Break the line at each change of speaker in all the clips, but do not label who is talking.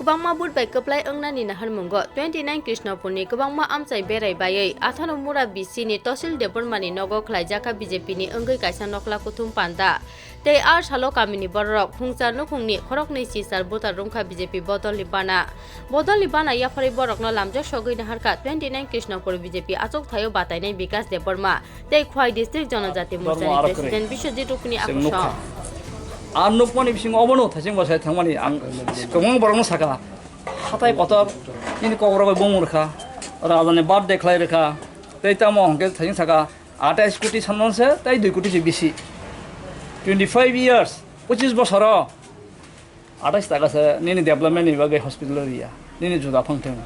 Kubangma bud by Kaplai Angnani Naharmungo, 29 Krishnapurni, Kubangma Amsai Berai Baye, Athano Mura Bisini, Tosil Debormani Nogo Klajaka BJP Ungai Kaisa Nokla Kutum Panda. They are Shalo Kamini Borok, Hungsa Nukuni, Korokni Sisar, Bota Runka BJP Bodol Libana. Bodol Libana Yafari Borok no Lamjak Shogi Harka, 29 Krishnapur BJP, Atok Tayo Batane Bikas Deborma. They quite district Jonazati Musani President Bishop Rukuni Akusha.
Anukmani bising obono thasing basai thangmani ang komong borong saka hatai kotor ini kokoro bomur kha rajane birthday khlai rekha teita mo hongke thasing saka 28 কোটি সামন se tai 2 কোটি se bisi 25 years 25 বছর 28 টাকা se nini development ni bagai hospital ria nini juda phangtheng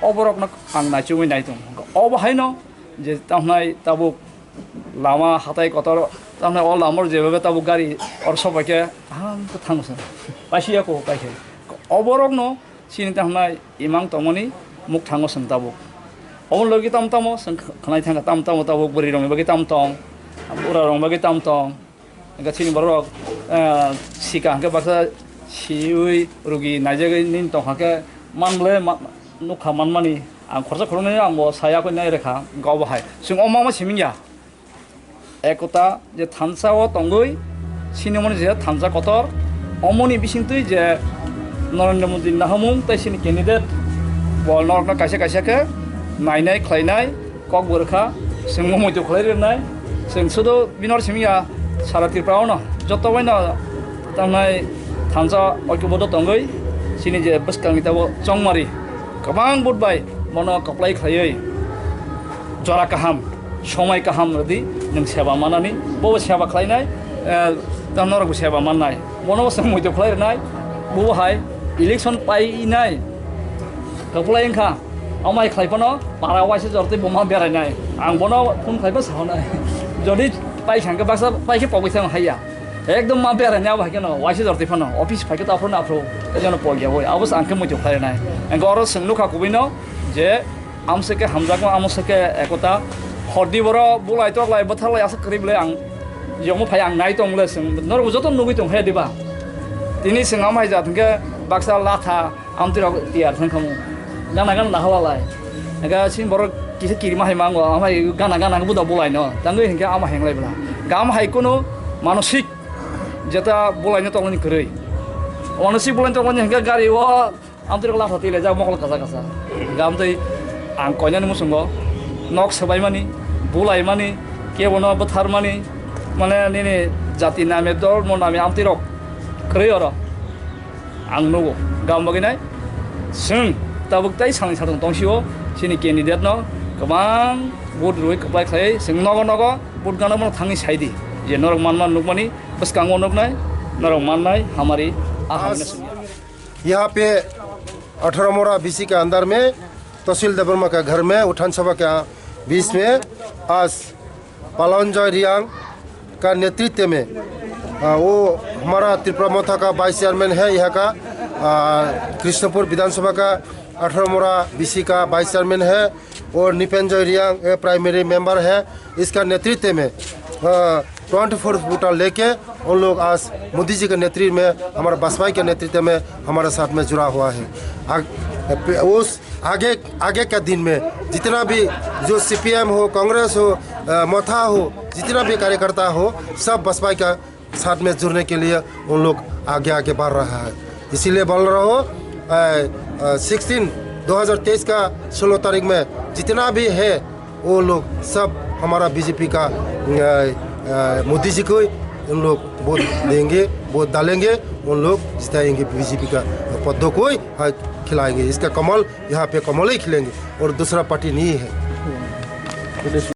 oborok na angna chumi nai tung obo haino je tamnai tabuk lama hatai kotor tamnai all amor jebabe tabu gari or sobake to thangsa pasia ko paike oborok no sini tamnai imang tomoni muk thangosang tabu on logi tamtamo sang khnai thanga tamtamo tabu buri rong bagi tamtong ura rong bagi tamtong ga sini borok sika ke baksa siui rugi najaga nin to hake mangle nukha manmani ang khorsa khorone ang bo saya ko nai rekha gaw bahai sing omama simingya ekota je thansa o tongoi sinemoni je thansa kotor omoni bisingtui je Narendra Modi nahamung tai sini candidate bol norna kaisa kaisa ke nainai khlainai kok burkha sing mo moito khlai nai sing sudo binor simia sarati prauna joto baina tamnai thansa okibodo tongoi sini je baskang itabo chongmari kabang budbai mono kaplai khlai jora kaham সময় কাহাম রদি নং সেবা মানানি বো সেবা খাইনাই তামনরক সেবা মাননাই মনবস মইতো খাইনাই বো high election পাইনাই কপলাই খা আমাই খাইপনো পারা ওয়াইসে জরতে বমা বেরাইনাই আং বনো ফোন খাইবা সাহনাই যদি পাই সাংকে বাক্সা পাইকে পয়সা হাইয়া একদম মা বেরাইনা ভাইকেন ওয়াইসে জরতে ফনো অফিস ফাইকে তাফরো নাফরো এজন্য পয়গিয়া বই আবস আংকে মইতো খাইনাই এঙ্গর সংলুখা কবিনো যে আমসেকে হামজাকো আমসেকে একতা Hordi boro bulai tok lai bathal lai asa krib le ang yomo phai ang nai tong le sing nor ujoton nugi tong he diba tini sing amai ja thangke baksa latha amtira tiar thangkamu gana gana na hala lai aga sin boro kise kiri ma hai mango amai gana gana bu da bulai no tangoi hingke ama heng lai bla gam hai kono manosik jeta bulai no tong ni krei manosik bulai tong ni hingke gari wa amtira latha tile ja mokol kasa kasa gam tai ang konya ni musungo nok sabai mani bulai mani ke bono bathar mani mane nini jati name dor mon name amtirok kreyoro ang nugo gam baginai sing tabuk tai sang sarung tongsio sini candidate no kabang bud roi kaplai khai sing nogo nogo bud gana mon thangi saidi je norok manman nukmani baskang onok nai norok mannai hamari
यहाँ पे 18 मोरा BC के अंदर में तहसील देबरमा के घर में उठान सभा के बीच में आज पालनजय रियांग का नेतृत्व में वो हमारा त्रिपुरा मोथा का वाइस चेयरमैन है यहाँ का कृष्णपुर विधानसभा का 18 मोरा बीसी का वाइस चेयरमैन है और निपेंजय रियांग प्राइमरी मेंबर है। इसका नेतृत्व में 24 वोटर लेके उन लोग आज मोदी जी के नेतृत्व में हमारा बसपाई के नेतृत्व में हमारे साथ में जुड़ा हुआ है। उस आगे के दिन में जितना भी जो सीपीएम हो कांग्रेस हो मोथा हो जितना भी कार्यकर्ता हो सब बसपाई का साथ में जुड़ने के लिए उन लोग आगे आगे बढ़ रहा है। इसीलिए बोल रहा हो 2023 का 16 तारीख में जितना भी है वो लोग सब हमारा बीजेपी का मोदी जी को उन लोग वोट देंगे वोट डालेंगे उन लोग जिताएंगे बीजेपी का पदों को खिलाएंगे। इसका कमल यहाँ पे कमल ही खिलेंगे और दूसरा पार्टी नहीं है।